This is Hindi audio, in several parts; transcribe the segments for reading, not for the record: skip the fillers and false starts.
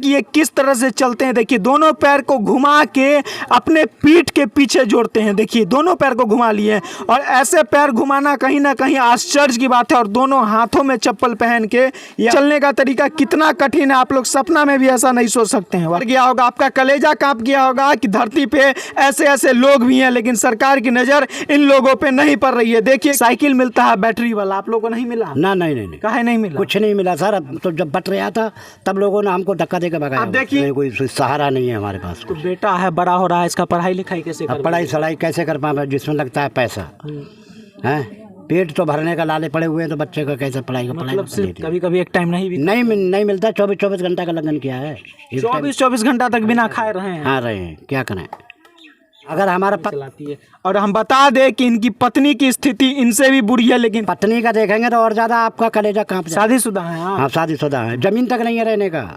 कि ये किस तरह से चलते हैं। देखिए दोनों पैर को घुमा के अपने पीठ के पीछे जोड़ते हैं। देखिए दोनों पैर को घुमा लिए और ऐसे पैर घुमाना कहीं ना कहीं आश्चर्य की बात है। और दोनों हाथों में चप्पल पहन के ये चलने का तरीका कितना कठिन है, आप लोग सपना में भी ऐसा नहीं सोच सकते हैं। गया होगा, आपका कलेजा कांप गया होगा कि धरती पे ऐसे ऐसे लोग भी हैं, लेकिन सरकार की नजर इन लोगों पे नहीं पड़ रही है। देखिए साइकिल मिलता है बैटरी वाला, आप लोगों को नहीं मिला? ना नहीं काहे नहीं मिला? कुछ नहीं मिला सर। अब तो जब बट रहा था तब लोगों ने हमको धक्का देकर भगाया। अब देखिए कोई सहारा नहीं है हमारे पास। तो बेटा है, बड़ा हो रहा है, इसका पढ़ाई लिखाई कैसे कर? पढ़ाई सड़ाई कैसे कर पाए जिसमें लगता है पैसा है। पेट तो भरने का लाले पड़े हुए हैं, तो बच्चे को कैसे पढ़ाई मतलब कभी कभी एक टाइम नहीं मिलता। 24 घंटा का लगन किया है। 24 घंटा तक बिना खाए रहे हैं। हाँ रहे हैं, क्या करें। अगर हमारा चलाती है। और हम बता दें कि इनकी पत्नी की स्थिति इनसे भी बुरी है, लेकिन पत्नी का देखेंगे तो और ज्यादा आपका कलेजा कांप। शादीशुदा है? हाँ शादीशुदा है। जमीन तक नहीं है रहने का।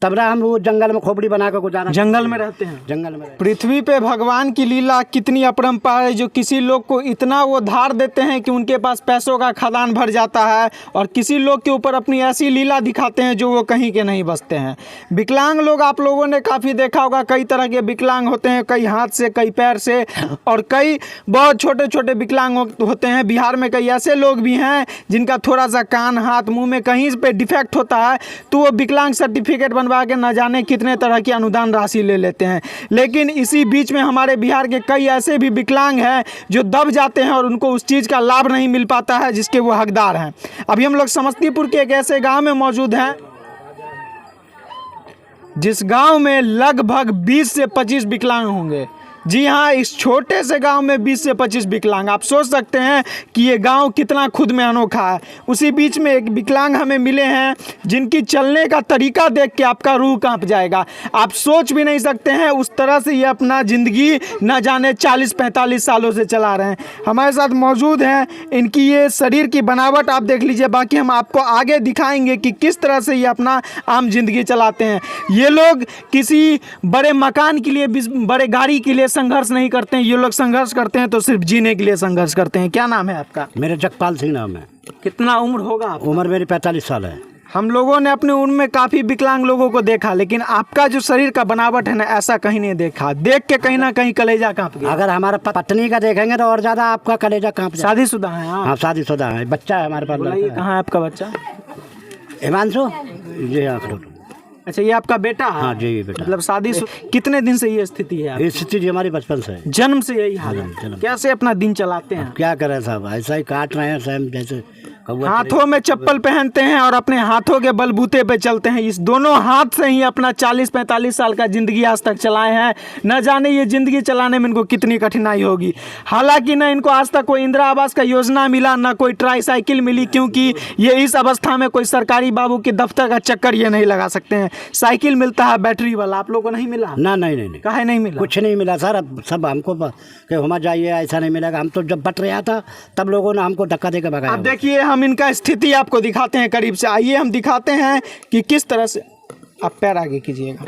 तब ना हम वो जंगल में खोपड़ी बना कर गुजारा। जंगल में रहते हैं। जंगल में पृथ्वी पे भगवान की लीला कितनी अपरंपार है, जो किसी लोग को इतना वो धार देते हैं कि उनके पास पैसों का खदान भर जाता है, और किसी लोग के ऊपर अपनी ऐसी लीला दिखाते हैं जो वो कहीं के नहीं बसते हैं। विकलांग लोग आप लोगों ने काफ़ी देखा होगा, कई तरह के विकलांग होते हैं, कई हाथ से, कई पैर से, और कई बहुत छोटे छोटे विकलांग होते हैं। बिहार में कई ऐसे लोग भी हैं जिनका थोड़ा सा कान, हाथ, मुँह में कहीं पे डिफेक्ट होता है, तो वो विकलांग सर्टिफिकेट बनवा के न जाने कितने तरह की अनुदान राशि ले लेते हैं। लेकिन इसी बीच में हमारे बिहार के कई ऐसे भी विकलांग हैं जो दब जाते हैं और उनको उस चीज़ का लाभ नहीं मिल पाता है जिसके वो हकदार हैं। अभी हम लोग समस्तीपुर के एक ऐसे गांव में मौजूद हैं जिस गांव में लगभग 20 से 25 विकलांग होंगे। जी हाँ, इस छोटे से गांव में 20 से 25 विकलांग। आप सोच सकते हैं कि ये गांव कितना खुद में अनोखा है। उसी बीच में एक विकलांग हमें मिले हैं जिनकी चलने का तरीका देख के आपका रूह कांप जाएगा। आप सोच भी नहीं सकते हैं उस तरह से ये अपना ज़िंदगी न जाने 40-45 सालों से चला रहे हैं। हमारे साथ मौजूद हैं, इनकी ये शरीर की बनावट आप देख लीजिए। बाकी हम आपको आगे दिखाएंगे कि किस तरह से ये अपना आम जिंदगी चलाते हैं। ये लोग किसी बड़े मकान के लिए, बड़े गाड़ी के लिए संघर्ष नहीं करते हैं। ये लोग संघर्ष करते हैं तो सिर्फ जीने के लिए संघर्ष करते हैं। क्या नाम है आपका? मेरा जगपाल सिंह नाम है। कितना उम्र होगा आपका? उम्र मेरी 45 साल है। हम लोगों ने अपने उम्र में काफ़ी विकलांग लोगों को देखा, लेकिन आपका जो शरीर का बनावट है ना, ऐसा कहीं नहीं देखा। देख के कहीं ना कहीं कलेजा कांप गया। अगर हमारा पत्नी का देखेंगे तो और ज्यादा आपका कलेजा कांप। शादीशुदा है? हाँ शादीशुदा है। बच्चा है हमारे पास। कहाँ है आपका बच्चा? हिमांशु जी। हाँ अच्छा, ये आपका बेटा है? हाँ जी बेटा। मतलब शादी कितने दिन से ये स्थिति है? ये स्थिति जी हमारी बचपन से है। जन्म से यही हाल है? कैसे अपना दिन चलाते हैं? क्या करें साहब, ऐसा ही काट रहे हैं सेम जैसे। हाथों में चप्पल पहनते हैं और अपने हाथों के बलबूते पे चलते हैं। इस दोनों हाथ से ही अपना 40-45 साल का जिंदगी आज तक चलाए हैं। न जाने ये जिंदगी चलाने में इनको कितनी कठिनाई होगी। हालांकि न इनको आज तक कोई इंदिरा आवास का योजना मिला, न कोई ट्राईसाइकिल मिली, क्योंकि ये इस अवस्था में कोई सरकारी बाबू के दफ्तर का चक्कर ये नहीं लगा सकते हैं। साइकिल मिलता है बैटरी वाला, आप लोगों को नहीं मिला? ना नहीं काहे नहीं मिला? कुछ नहीं मिला सर। अब सब हमको कि होना चाहिए, ऐसा नहीं मिलेगा। हम तो जब बट रहा था तब लोगों ने हमको धक्का देकर भगाया। अब देखिए हम इनका स्थिति आपको दिखाते हैं करीब से। आइए हम दिखाते हैं कि किस तरह से, आप पैर आगे कीजिएगा,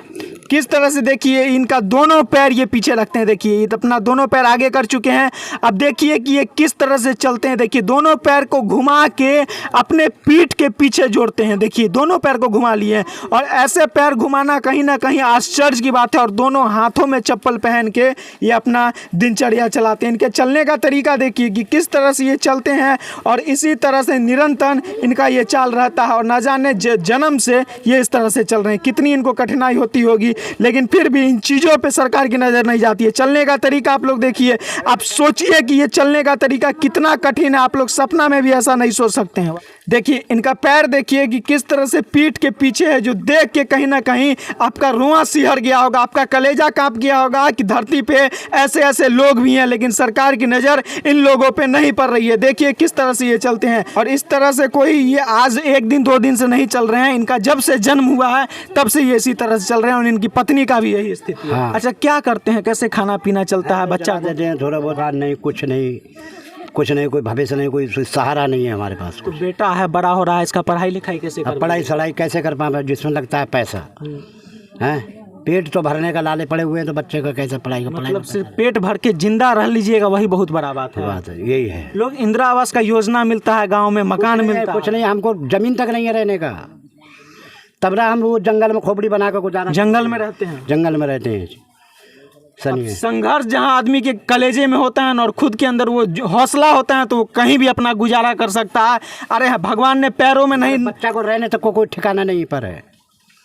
किस तरह से देखिए इनका दोनों पैर ये पीछे रखते हैं। देखिए ये अपना दोनों पैर आगे कर चुके हैं। अब देखिए कि ये किस तरह से चलते हैं। देखिए दोनों पैर को घुमा के अपने पीठ के पीछे जोड़ते हैं। देखिए दोनों पैर को घुमा लिए, और ऐसे पैर घुमाना कहीं ना कहीं आश्चर्य की बात है। और दोनों हाथों में चप्पल पहन के ये अपना दिनचर्या चलाते हैं। इनके चलने का तरीका देखिए कि किस तरह से ये चलते हैं, और इसी तरह से निरंतर इनका ये चाल रहता है। और न जाने जन्म से ये इस तरह से चल रहे हैं। कितनी इनको कठिनाई होती होगी, लेकिन फिर भी इन चीज़ों पे सरकार की नज़र नहीं जाती है। चलने का तरीका आप लोग देखिए। आप सोचिए कि ये चलने का तरीका कितना कठिन है, आप लोग सपना में भी ऐसा नहीं सोच सकते हैं। देखिए इनका पैर देखिए कि किस तरह से पीठ के पीछे है, जो देख के कहीं ना कहीं आपका रुआं सिहर गया होगा, आपका कलेजा कांप गया होगा कि धरती पे ऐसे ऐसे लोग भी हैं, लेकिन सरकार की नज़र इन लोगों पे नहीं पड़ रही है। देखिए किस तरह से ये चलते हैं, और इस तरह से कोई ये आज 1 दिन 2 दिन से नहीं चल रहे हैं। इनका जब से जन्म हुआ है तब से ये इसी तरह से चल रहे हैं, और इनकी पत्नी का भी यही स्थिति है। हाँ। अच्छा, क्या करते हैं, कैसे खाना पीना चलता है? बच्चा देते हैं थोड़ा बहुत। नहीं कुछ नहीं, कोई भविष्य नहीं, कोई सहारा नहीं है हमारे पास। तो बेटा है, बड़ा हो रहा है, इसका पढ़ाई लिखाई कैसे कर? पढ़ाई सड़ाई कैसे कर पाए जिसमें लगता है पैसा है। पेट तो भरने का लाले पड़े हुए हैं, तो बच्चे को कैसे पढ़ाई का मतलब सिर्फ पेट भर के जिंदा रह लीजिएगा, वही बहुत बड़ा बात है। यही है। लोग इंदिरा आवास का योजना मिलता है, गाँव में मकान मिलता है, कुछ नहीं, हमको जमीन तक नहीं है रहने का। तब ना हम वो जंगल में खोपड़ी बना कर गुजारा, जंगल में रहते हैं, जंगल में रहते हैं। अब संघर्ष जहाँ आदमी के कलेजे में होता है और खुद के अंदर वो हौसला होता है तो वो कहीं भी अपना गुजारा कर सकता है। अरे भगवान ने पैरों में नहीं, बच्चा को रहने तक को कोई ठिकाना नहीं पर है,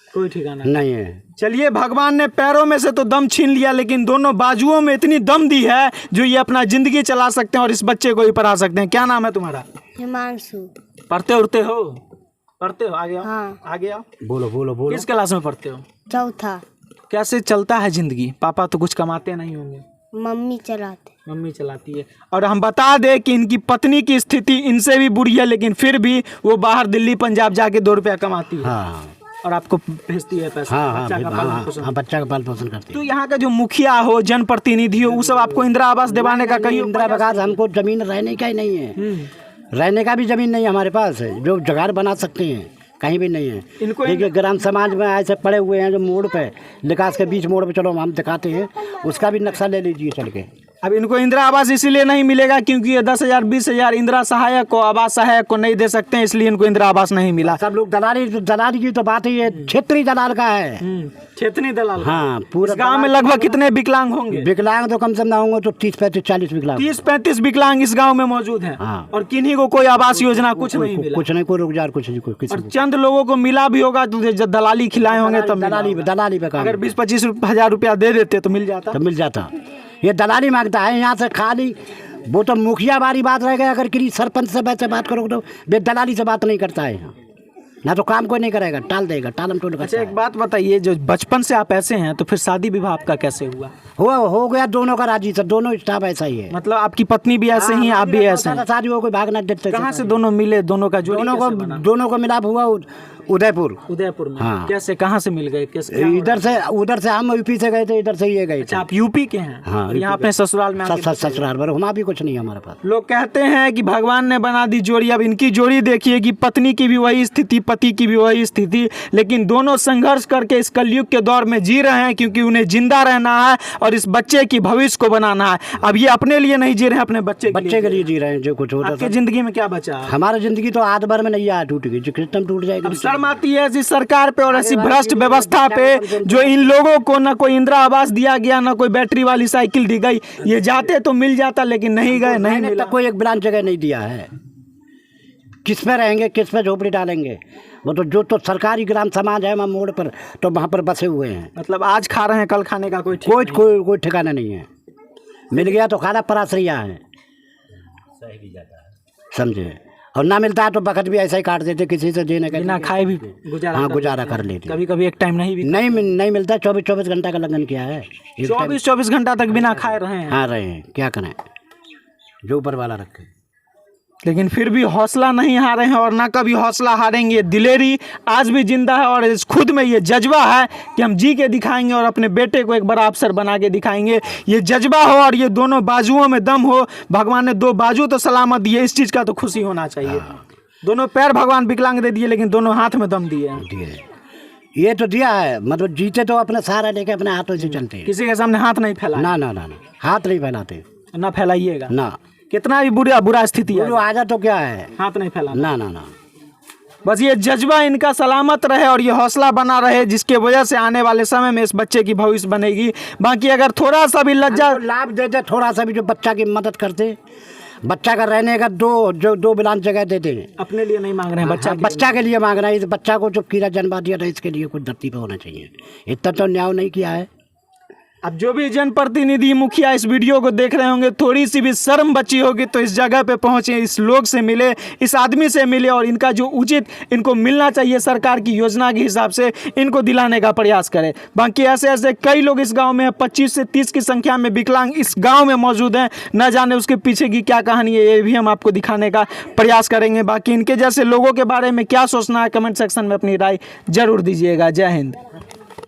कोई ठिकाना नहीं है। चलिए, भगवान ने पैरों में से तो दम छीन लिया, लेकिन दोनों बाजुओं में इतनी दम दी है जो ये अपना जिंदगी चला सकते हैं और इस बच्चे को ही पढ़ा सकते हैं। क्या नाम है तुम्हारा? हिमांशु। पढ़ते उड़ते हो? पढ़ते हो? आगे आओ। हाँ। आगे आओ। बोलो बोलो बोलो। किस क्लास में पढ़ते हो? चौथा। कैसे चलता है जिंदगी? पापा तो कुछ कमाते नहीं होंगे, मम्मी चलाते। मम्मी चलाती है। और हम बता दें कि इनकी पत्नी की स्थिति इनसे भी बुरी है, लेकिन फिर भी वो बाहर दिल्ली पंजाब जाके 2 रुपया कमाती है। हाँ और आपको भेजती है पैसा। हाँ बच्चा का पालन पोषण। हाँ, बच्चा का पालन पोषण करती है। तो यहाँ का जो मुखिया हो, जनप्रतिनिधि हो, वो सब आपको इंदिरा आवास दिवाने का कहीं इंदिरा आवास, हमको जमीन रहने का ही नहीं है, रहने का भी जमीन नहीं हमारे पास है जो जगह बना सकते हैं, कहीं भी नहीं है। इनको देखिए ग्राम समाज में ऐसे पड़े हुए हैं जो मोड़ पे, विकास के बीच मोड़ पे, चलो हम दिखाते हैं, उसका भी नक्शा ले लीजिए चल के। अब इनको इंदिरा आवास इसीलिए नहीं मिलेगा क्योंकि ये 10,000 20,000 इंदिरा सहायक को, आवास सहायक को नहीं दे सकते हैं, इसलिए इनको इंदिरा आवास नहीं मिला। सब लोग दलाली की तो बात ही है, क्षेत्रीय दलाल का है। क्षेत्रीय दलाल। हाँ, पूरा गांव में लगभग कितने विकलांग होंगे? विकलांग तो कम से कम ना होंगे तो 30 35 40 विकलांग, 30-35 विकलांग इस गांव में मौजूद हैं। हाँ। और किन्हीं को कोई आवास योजना कुछ नहीं मिला। कुछ नहीं, कोई रोजगार कुछ नहीं, कोई किसी और चंद लोगों को मिला भी होगा तो जब दलाली खिलाए होंगे तब मिला होगा। दलाली पे काम। अगर 20-25 हज़ार रुपया दे देते तो मिल जाता। तो मिल जाता। ये दलाली मांगता है यहाँ से खाली, वो तो मुखिया वाली बात रह गई। अगर किसी सरपंच से वैसे बात करोगे तो वे दलाली से बात नहीं करता है यहाँ, ना तो काम कोई नहीं करेगा, टाल देगा, टालम टोल करता अच्छा, है। एक बात बताइए, जो बचपन से आप ऐसे हैं तो फिर शादी विवाह आपका कैसे हुआ? हो गया दोनों का राजी सर, दोनों स्टाफ ऐसा ही है। मतलब आपकी पत्नी भी ऐसे ही, आप भी ऐसे हैं? शादी हो कोई भागना देते। कहाँ से दोनों मिले? दोनों का जोड़ी कैसे बना? दोनों को मिलाप हुआ उदयपुर में। हाँ। कैसे, कहाँ से मिल गए? कैसे? इधर से उधर से हम यूपी से गए थे, इधर से ये गए थे। अच्छा, आप यूपी के हैं? हाँ, और यहाँ अपने ससुराल में आके ससुराल पर हमारा भी कुछ नहीं है हमारे पास। लोग कहते हैं कि भगवान ने बना दी जोड़ी। अब इनकी जोड़ी देखिए कि पत्नी की भी वही स्थिति, पति की भी वही स्थिति, लेकिन दोनों संघर्ष करके इस कलयुग के दौर में जी रहे हैं क्योंकि उन्हें जिंदा रहना है और इस बच्चे की भविष्य को बनाना है। अब ये अपने लिए नहीं जी रहे हैं, अपने बच्चे के लिए जी रहे हैं। जो कुछ होता आपकी जिंदगी में क्या बचा है? हमारी जिंदगी तो आध भर में नहीं आया, टूट गई, जो सिस्टम टूट जाएगा। अब शर्म आती है ऐसी सरकार पे और ऐसी भ्रष्ट व्यवस्था पे जो इन लोगों को न कोई इंदिरा आवास दिया गया, न कोई बैटरी वाली साइकिल दी गई। ये जाते तो मिल जाता, लेकिन नहीं गए, नहीं मिला। कोई एक ब्रांच जगह नहीं दिया है। किस पे रहेंगे, किस पे झोपड़ी डालेंगे? वो तो जो तो सरकारी ग्राम समाज है वहाँ मोड़ पर, तो वहाँ पर बसे हुए हैं। मतलब आज खा रहे हैं, कल खाने का कोई कोई ठिकाना नहीं है। मिल गया तो खाना परासरिया है, समझे, और ना मिलता है तो बखत भी ऐसा ही काट देते, किसी से देने का बिना खाए भी गुजारा। हाँ, गुजारा कर लेते। कभी कभी एक टाइम नहीं मिलता। 24 घंटा का लगन किया है। 24 घंटा तक बिना खाए रहे हैं। हाँ रहे हैं, क्या करें, जो ऊपर वाला रखे। लेकिन फिर भी हौसला नहीं हारे हैं और ना कभी हौसला हारेंगे। दिलेरी आज भी जिंदा है और खुद में ये जज्बा है कि हम जी के दिखाएंगे और अपने बेटे को एक बड़ा अफसर बना के दिखाएंगे। ये जज्बा हो और ये दोनों बाजुओं में दम हो। भगवान ने 2 बाजू तो सलामत दिए, इस चीज़ का तो खुशी होना चाहिए। दोनों पैर भगवान विकलांग दे दिए, लेकिन दोनों हाथ में दम दिए हैं। ये तो दिया है, मतलब जीते तो अपना सहारा लेके अपने हाथों से चलते हैं, किसी के सामने हाथ नहीं फैला। ना, हाथ नहीं फैलाते, ना फैलाइएगा ना। कितना भी बुरा स्थिति है, आ जा तो क्या है, हाथ नहीं फैला। ना। बस ये जज्बा इनका सलामत रहे और ये हौसला बना रहे, जिसके वजह से आने वाले समय में इस बच्चे की भविष्य बनेगी। बाकी अगर थोड़ा सा भी लज्जा लाभ देते, थोड़ा सा भी जो बच्चा की मदद करते, बच्चा का रहने का दो बिलान जगह देते हैं। अपने लिए नहीं मांग रहे हैं, बच्चा के लिए मांग रहे हैं। इस बच्चा को जो कीड़ा जन्मा दिया था, इसके लिए कुछ धरती पे होना चाहिए। इतना तो न्याय नहीं किया है। अब जो भी जनप्रतिनिधि मुखिया इस वीडियो को देख रहे होंगे, थोड़ी सी भी शर्म बची होगी तो इस जगह पे पहुंचे, इस लोग से मिले, इस आदमी से मिले और इनका जो उचित इनको मिलना चाहिए सरकार की योजना के हिसाब से इनको दिलाने का प्रयास करें। बाकी ऐसे कई लोग इस गांव में 25 से 30 की संख्या में विकलांग इस गांव में मौजूद हैं। न जाने उसके पीछे की क्या कहानी है, ये भी हम आपको दिखाने का प्रयास करेंगे। बाकी इनके जैसे लोगों के बारे में क्या सोचना है, कमेंट सेक्शन में अपनी राय जरूर दीजिएगा। जय हिंद।